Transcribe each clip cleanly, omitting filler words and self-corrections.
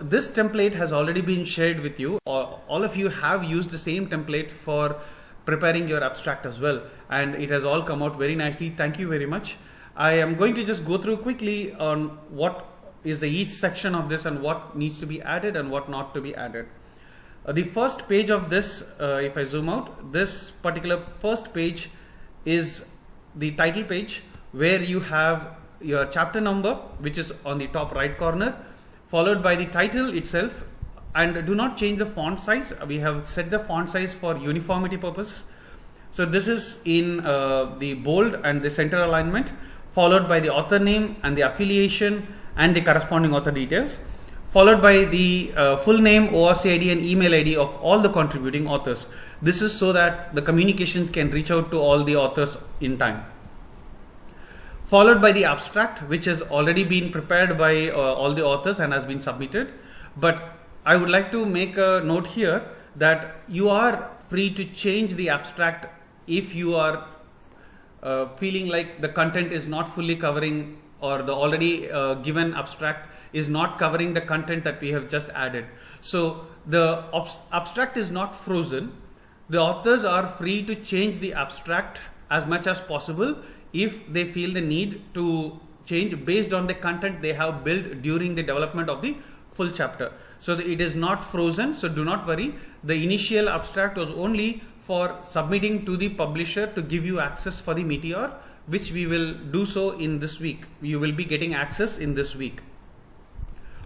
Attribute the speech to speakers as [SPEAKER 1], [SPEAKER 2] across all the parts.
[SPEAKER 1] this template has already been shared with you. All of you have used the same template for preparing your abstract as well, and it has all come out very nicely. Thank you very much. I am going to just go through quickly on what is the each section of this and what needs to be added and what not to be added. The first page of this, if I zoom out, this particular first page is the title page, where you have your chapter number, which is on the top right corner, followed by the title itself. And do not change the font size. We have set the font size for uniformity purposes. So this is in the bold and the center alignment, followed by the author name and the affiliation and the corresponding author details, followed by the full name, ORC ID and email ID of all the contributing authors. This is so that the communications can reach out to all the authors in time. Followed by the abstract, which has already been prepared by all the authors and has been submitted. But I would like to make a note here that you are free to change the abstract if you are feeling like the content is not fully covering, or the already given abstract is not covering the content that we have just added. So the abstract is not frozen. The authors are free to change the abstract as much as possible if they feel the need to change based on the content they have built during the development of the full chapter. So it is not frozen, so do not worry. The initial abstract was only for submitting to the publisher to give you access for the Meteor, which we will do so in this week. You will be getting access in this week.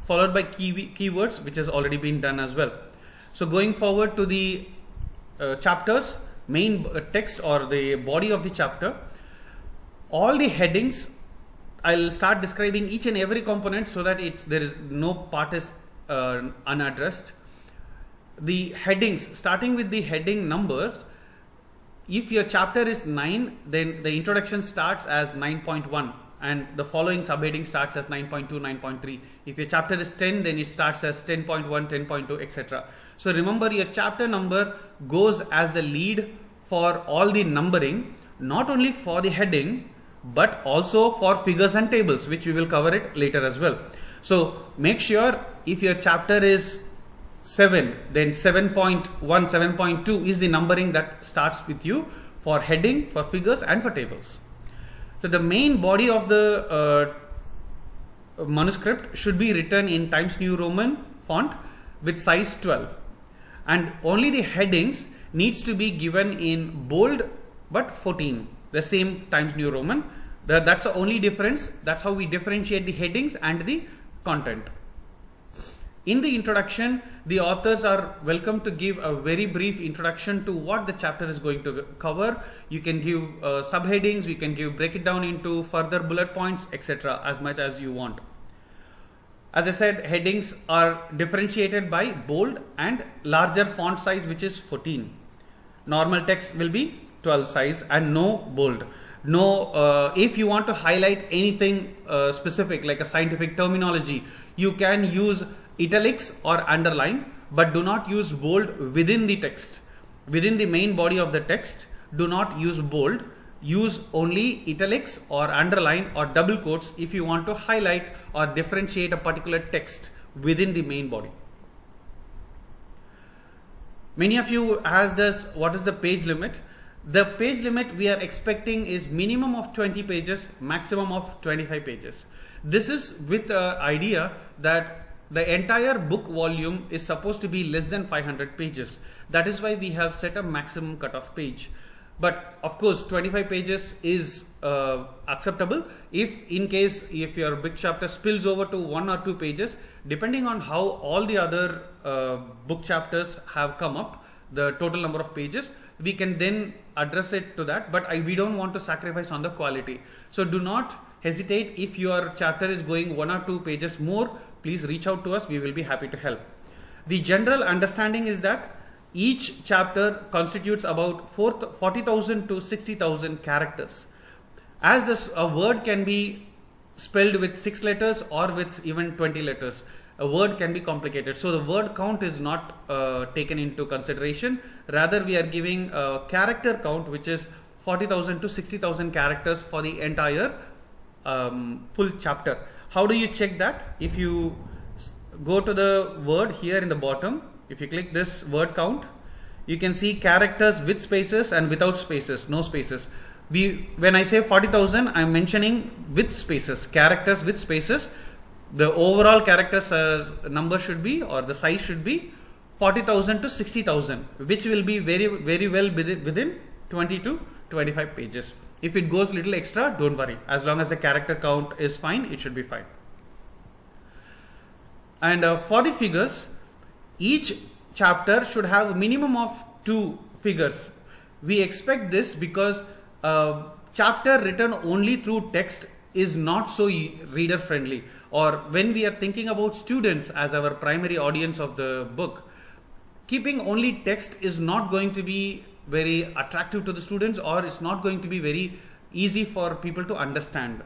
[SPEAKER 1] Followed by keywords, which has already been done as well. So going forward to the chapters, main text or the body of the chapter, all the headings, I'll start describing each and every component so that there is no part is unaddressed. The headings, starting with the heading numbers, if your chapter is 9, then the introduction starts as 9.1 and the following subheading starts as 9.2, 9.3. If your chapter is 10, then it starts as 10.1, 10.2, etc. So remember, your chapter number goes as the lead for all the numbering, not only for the heading, but also for figures and tables, which we will cover it later as well. So make sure if your chapter is 7, then 7.1, 7.2 is the numbering that starts with you for heading, for figures and for tables. So the main body of the manuscript should be written in Times New Roman font with size 12, and only the headings needs to be given in bold but 14, the same Times New Roman. That's the only difference. That's how we differentiate the headings and the content. In the introduction, the authors are welcome to give a very brief introduction to what the chapter is going to cover. You can give subheadings, we can break it down into further bullet points, etc. as much as you want. As I said, headings are differentiated by bold and larger font size, which is 14. Normal text will be 12 size and no bold. No, if you want to highlight anything specific like a scientific terminology, you can use italics or underline, but do not use bold within the text. Within the main body of the text, do not use bold. Use only italics or underline or double quotes if you want to highlight or differentiate a particular text within the main body. Many of you asked us what is the page limit. The page limit we are expecting is minimum of 20 pages, maximum of 25 pages. This is with the idea that the entire book volume is supposed to be less than 500 pages. That is why we have set a maximum cutoff page. But of course, 25 pages is acceptable if your big chapter spills over to 1 or 2 pages, depending on how all the other book chapters have come up, the total number of pages, we can then address it to that. But we don't want to sacrifice on the quality. So do not hesitate. If your chapter is going 1 or 2 pages more, please reach out to us. We will be happy to help. The general understanding is that each chapter constitutes about 40,000 to 60,000 characters. As a word can be spelled with 6 letters or with even 20 letters, a word can be complicated. So the word count is not taken into consideration. Rather, we are giving a character count, which is 40,000 to 60,000 characters for the entire full chapter. How do you check that? If you go to the word here in the bottom, if you click this word count, you can see characters with spaces and without spaces, no spaces. When I say 40,000, I'm mentioning with spaces, characters with spaces. The overall characters number should be, or the size should be 40,000 to 60,000, which will be very well within 20 to 25 pages. If it goes little extra, don't worry. As long as the character count is fine, it should be fine. And for the figures, each chapter should have a minimum of 2 figures. We expect this because chapter written only through text is not so reader friendly, or when we are thinking about students as our primary audience of the book, keeping only text is not going to be very attractive to the students, or it's not going to be very easy for people to understand.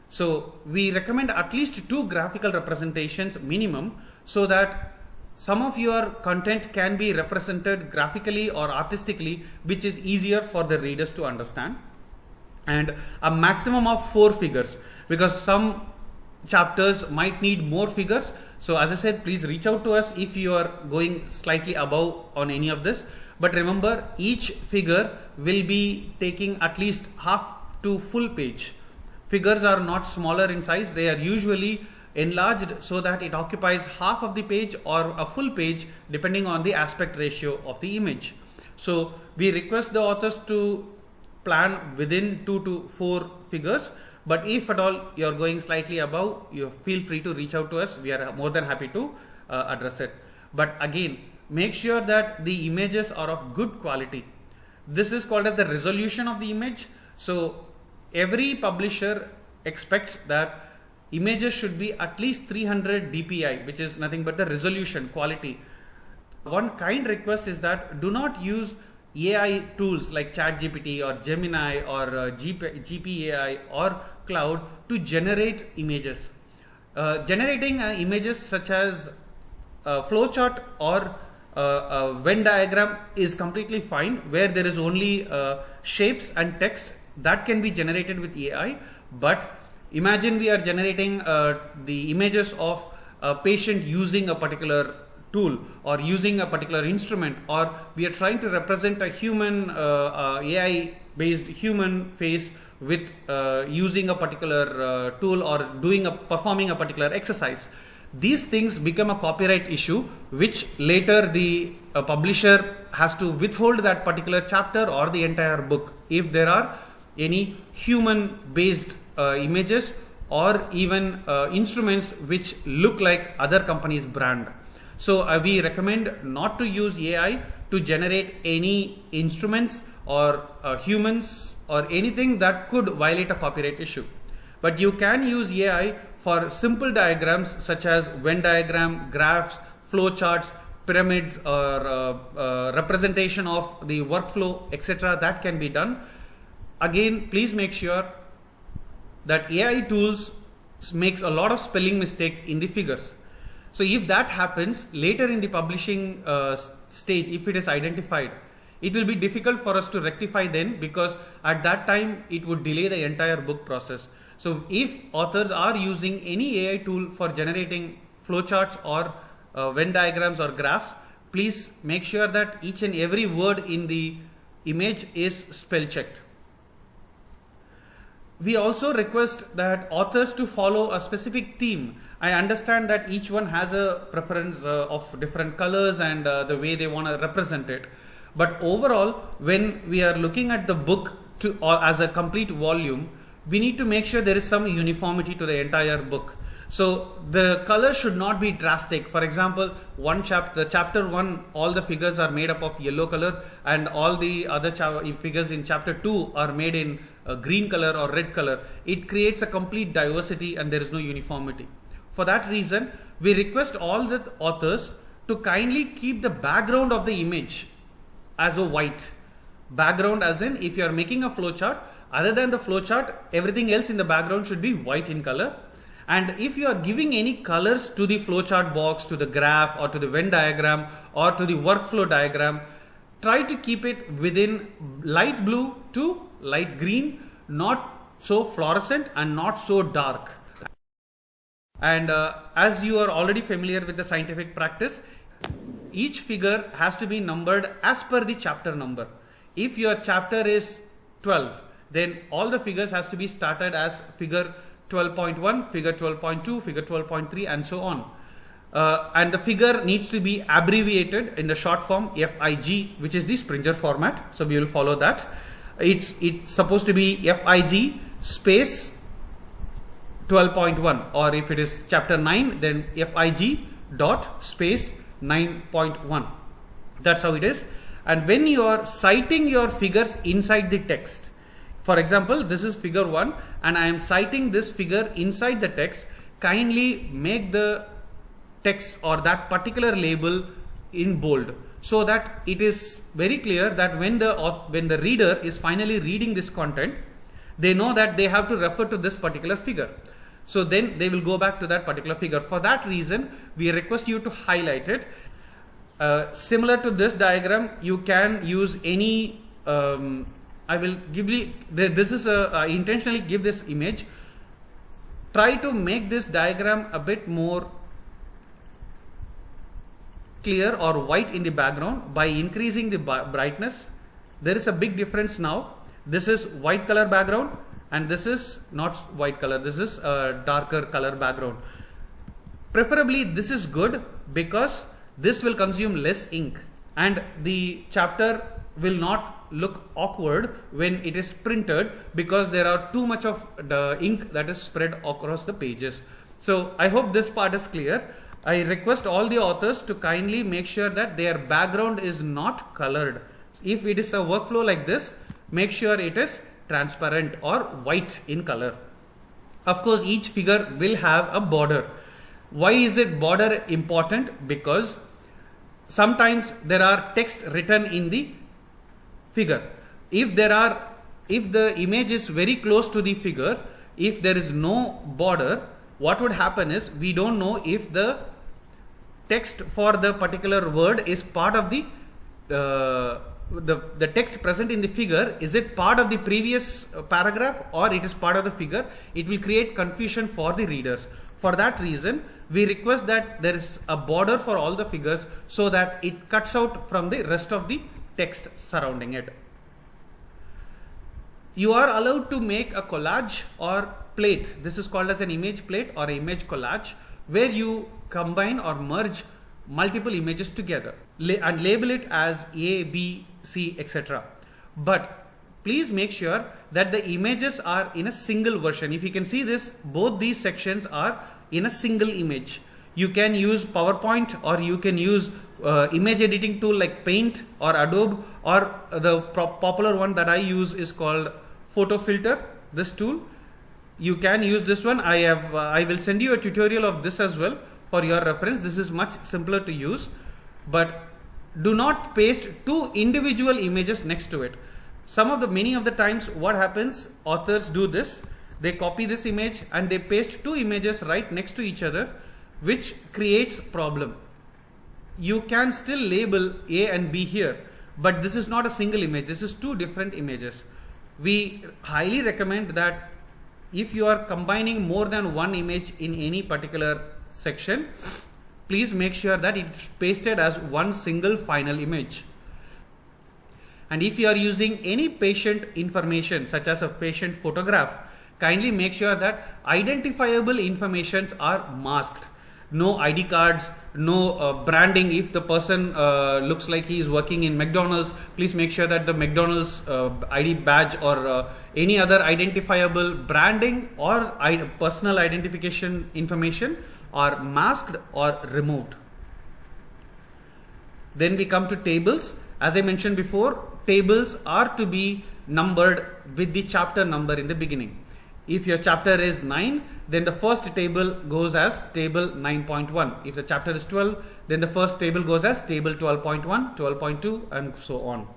[SPEAKER 1] So we recommend at least 2 graphical representations minimum, so that some of your content can be represented graphically or artistically, which is easier for the readers to understand. And a maximum of 4 figures, because some chapters might need more figures. So as I said, please reach out to us if you are going slightly above on any of this. But remember, each figure will be taking at least half to full page. Figures are not smaller in size, they are usually enlarged so that it occupies half of the page or a full page, depending on the aspect ratio of the image. So we request the authors to plan within 2 to 4 figures, but if at all you are going slightly above, you feel free to reach out to us. We are more than happy to address it. But again, make sure that the images are of good quality. This is called as the resolution of the image. So every publisher expects that images should be at least 300 dpi, which is nothing but the resolution quality. One kind request is that do not use AI tools like ChatGPT or Gemini or GPAI or Cloud to generate images. Generating images such as flowchart or a Venn diagram is completely fine, where there is only shapes and text that can be generated with AI. But imagine we are generating the images of a patient using a particular tool or using a particular instrument, or we are trying to represent a human AI based human face with using a particular tool or performing a particular exercise. These things become a copyright issue, which later the publisher has to withhold that particular chapter or the entire book if there are any human based images or even instruments which look like other companies' brand. So we recommend not to use AI to generate any instruments or humans or anything that could violate a copyright issue. But you can use AI for simple diagrams such as Venn diagram, graphs, flowcharts, pyramids, or representation of the workflow, etc. That can be done. Again, please make sure that AI tools makes a lot of spelling mistakes in the figures. So if that happens later in the publishing stage, if it is identified, it will be difficult for us to rectify then, because at that time it would delay the entire book process. So if authors are using any AI tool for generating flowcharts or Venn diagrams or graphs, please make sure that each and every word in the image is spell checked. We also request that authors to follow a specific theme. I understand that each one has a preference of different colors and the way they want to represent it. But overall, when we are looking at the book as a complete volume, we need to make sure there is some uniformity to the entire book. So the color should not be drastic. For example, chapter 1, all the figures are made up of yellow color, and all the other figures in chapter 2 are made in green color or red color. It creates a complete diversity and there is no uniformity. For that reason, we request all the authors to kindly keep the background of the image as a white. Background as in, if you are making a flowchart, other than the flowchart, everything else in the background should be white in color. And if you are giving any colors to the flowchart box, to the graph, or to the Venn diagram, or to the workflow diagram, try to keep it within light blue to light green, not so fluorescent and not so dark. And as you are already familiar with the scientific practice, each figure has to be numbered as per the chapter number. If your chapter is 12, then all the figures has to be started as figure 12.1, figure 12.2, figure 12.3 and so on. And the figure needs to be abbreviated in the short form FIG, which is the Springer format. So we will follow that. It's supposed to be FIG space 12.1, or if it is chapter 9, then FIG dot space 9.1. That's how it is. And when you are citing your figures inside the text, for example, this is figure 1 and I am citing this figure inside the text, kindly make the text or that particular label in bold, so that it is very clear that when the reader is finally reading this content, they know that they have to refer to this particular figure. So then they will go back to that particular figure. For that reason, we request you to highlight it. Similar to this diagram, you can use any, I will give you, this is I intentionally give this image. Try to make this diagram a bit more clear or white in the background by increasing the brightness. There is a big difference now. This is white color background and this is not white color, this is a darker color background. Preferably this is good because this will consume less ink and the chapter will not look awkward when it is printed, because there are too much of the ink that is spread across the pages. So I hope this part is clear. I request all the authors to kindly make sure that their background is not colored. If it is a workflow like this, make sure it is transparent or white in color. Of course, each figure will have a border. Why is it border important? Because sometimes there are text written in the figure. If the image is very close to the figure, if there is no border, what would happen is we don't know if the text for the particular word is part of the text present in the figure. Is it part of the previous paragraph or it is part of the figure? It will create confusion for the readers. For that reason, we request that there is a border for all the figures so that it cuts out from the rest of the text surrounding it. You are allowed to make a collage or plate. This is called as an image plate or image collage, where you combine or merge multiple images together and label it as A, B, C, etc. But please make sure that the images are in a single version. If you can see this, both these sections are in a single image. You can use PowerPoint or you can use image editing tool like Paint or Adobe, or the popular one that I use is called Photo Filter, this tool. You can use this one. I will send you a tutorial of this as well for your reference. This is much simpler to use, but do not paste two individual images next to it. Many of the times what happens, authors do this, they copy this image and they paste two images right next to each other, which creates problem. You can still label A and B here, but this is not a single image. This is two different images. We highly recommend that if you are combining more than one image in any particular section, please make sure that it's pasted as one single final image. And if you are using any patient information such as a patient photograph, kindly make sure that identifiable informations are masked. No ID cards, no branding. If the person looks like he is working in McDonald's, please make sure that the McDonald's ID badge or any other identifiable branding or personal identification information are masked or removed. Then we come to tables. As I mentioned before, tables are to be numbered with the chapter number in the beginning. If your chapter is 9, then the first table goes as table 9.1. If the chapter is 12, then the first table goes as table 12.1, 12.2 and so on.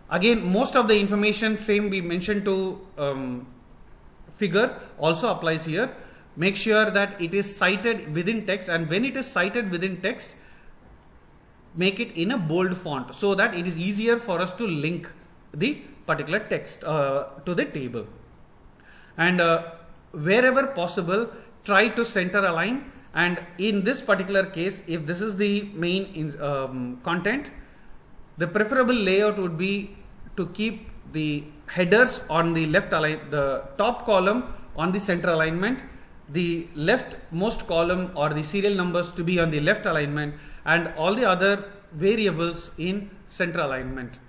[SPEAKER 1] Again, most of the information same we mentioned to figure also applies here. Make sure that it is cited within text, and when it is cited within text, make it in a bold font so that it is easier for us to link the particular text to the table. And wherever possible, try to center align, and in this particular case, if this is the main content, the preferable layout would be to keep the headers on the left align, the top column on the center alignment, the leftmost column or the serial numbers to be on the left alignment, and all the other variables in center alignment,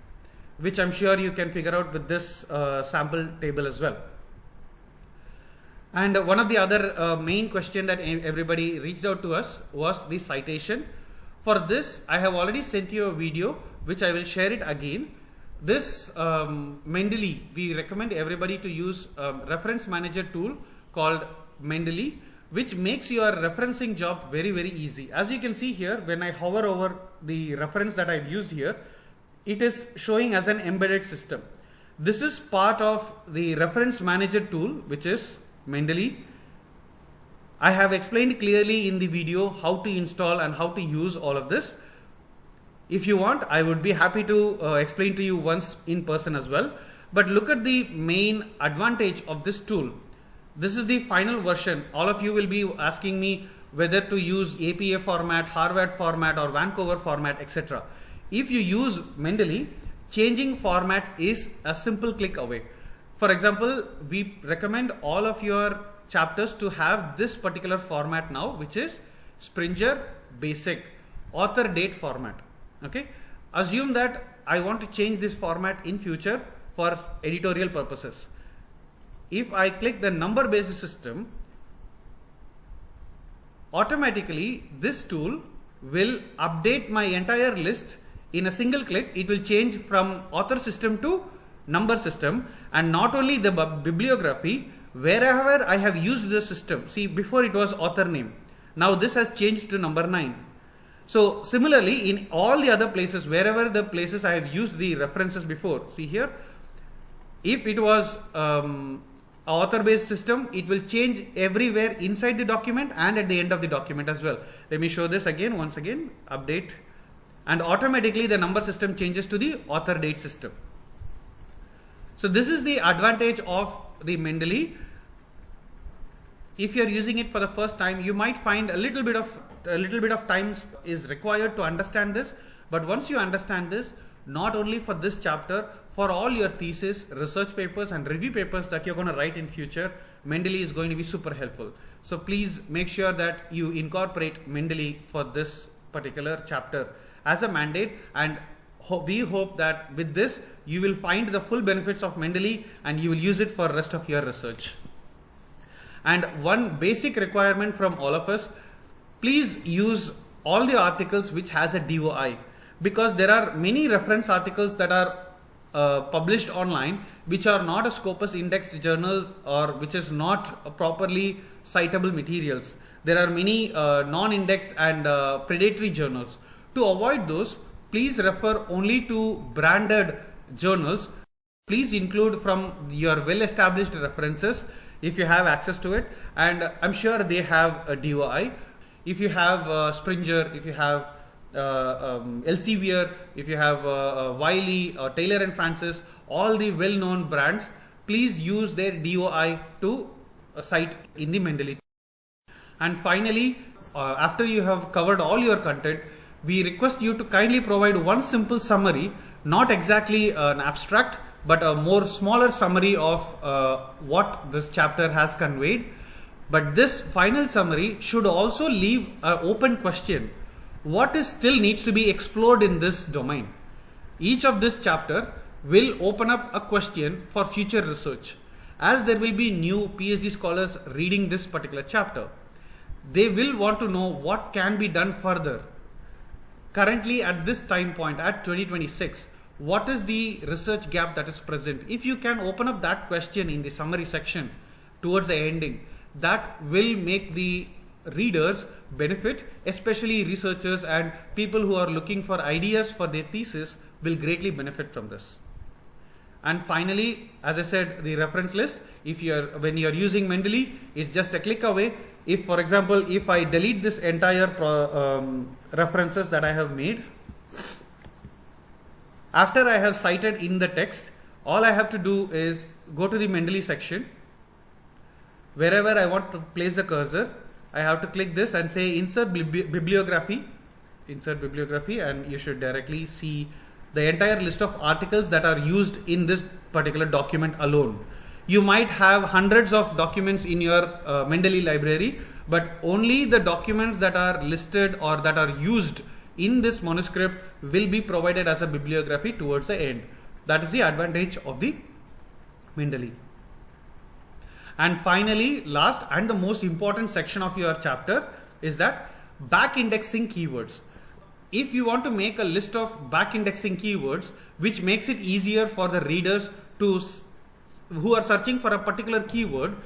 [SPEAKER 1] which I'm sure you can figure out with this sample table as well. And one of the other main question that everybody reached out to us was the citation. For this, I have already sent you a video which I will share it again. This Mendeley, we recommend everybody to use a reference manager tool called Mendeley, which makes your referencing job very, very easy. As you can see here, when I hover over the reference that I've used here, it is showing as an embedded system. This is part of the reference manager tool, which is Mendeley. I have explained clearly in the video how to install and how to use all of this. If you want, I would be happy to explain to you once in person as well. But look at the main advantage of this tool. This is the final version. All of you will be asking me whether to use APA format, Harvard format, or Vancouver format, etc. If you use Mendeley, changing formats is a simple click away. For example, we recommend all of your chapters to have this particular format now, which is Springer Basic author date format. Okay, assume that I want to change this format in future for editorial purposes. If I click the number based system, automatically this tool will update my entire list in a single click. It will change from author system to number system, and not only the bibliography, wherever I have used the system. See, before it was author name, now this has changed to number 9. So similarly, in all the other places, wherever the places I have used the references before, see here, if it was author based system, it will change everywhere inside the document and at the end of the document as well. Let me show this again, once again, update, and automatically the number system changes to the author date system. So this is the advantage of the Mendeley. If you are using it for the first time, you might find a little bit of time is required to understand this. But once you understand this, not only for this chapter, for all your thesis, research papers, and review papers that you're going to write in future, Mendeley is going to be super helpful. So please make sure that you incorporate Mendeley for this particular chapter as a mandate, and we hope that with this you will find the full benefits of Mendeley and you will use it for rest of your research. And one basic requirement from all of us, please use all the articles which has a DOI, because there are many reference articles that are published online which are not a Scopus indexed journals or which is not properly citable materials. There are many non-indexed and predatory journals. To avoid those, please refer only to branded journals. Please include from your well-established references if you have access to it, and I'm sure they have a DOI. If you have Springer, if you have Elsevier, if you have Wiley or Taylor and Francis, all the well-known brands, please use their DOI to cite in the Mendeley. And finally, after you have covered all your content, we request you to kindly provide one simple summary, not exactly an abstract, but a more smaller summary of what this chapter has conveyed. But this final summary should also leave an open question. What is still needs to be explored in this domain? Each of this chapter will open up a question for future research. As there will be new PhD scholars reading this particular chapter, they will want to know what can be done further. Currently at this time point, at 2026, what is the research gap that is present? If you can open up that question in the summary section towards the ending, that will make the readers benefit, especially researchers and people who are looking for ideas for their thesis will greatly benefit from this. And finally, as I said, the reference list, when you are using Mendeley, it's just a click away. If, for example, if I delete this entire references that I have made, after I have cited in the text, all I have to do is go to the Mendeley section, wherever I want to place the cursor, I have to click this and say insert bibliography, and you should directly see the entire list of articles that are used in this particular document alone. You might have hundreds of documents in your Mendeley library, but only the documents that are listed or that are used in this manuscript will be provided as a bibliography towards the end. That is the advantage of the Mendeley. And finally, last and the most important section of your chapter is that back indexing keywords. If you want to make a list of back indexing keywords, which makes it easier for the readers who are searching for a particular keyword,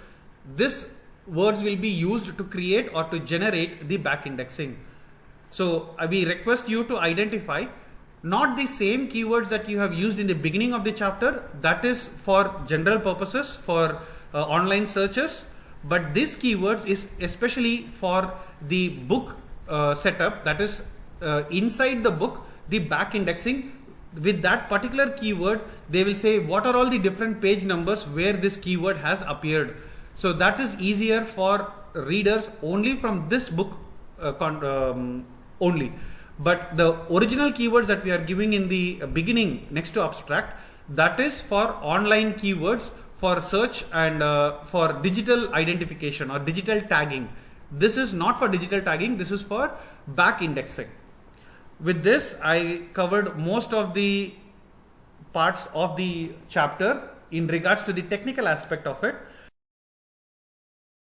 [SPEAKER 1] this words will be used to create or to generate the back indexing. So we request you to identify not the same keywords that you have used in the beginning of the chapter, that is for general purposes, for online searches, but this keywords is especially for the book setup, that is inside the book, the back indexing. With that particular keyword, they will say what are all the different page numbers where this keyword has appeared. So that is easier for readers only from this book only. But the original keywords that we are giving in the beginning next to abstract, that is for online keywords, for search and for digital identification or digital tagging. This is not for digital tagging, this is for back indexing. With this, I covered most of the parts of the chapter in regards to the technical aspect of it.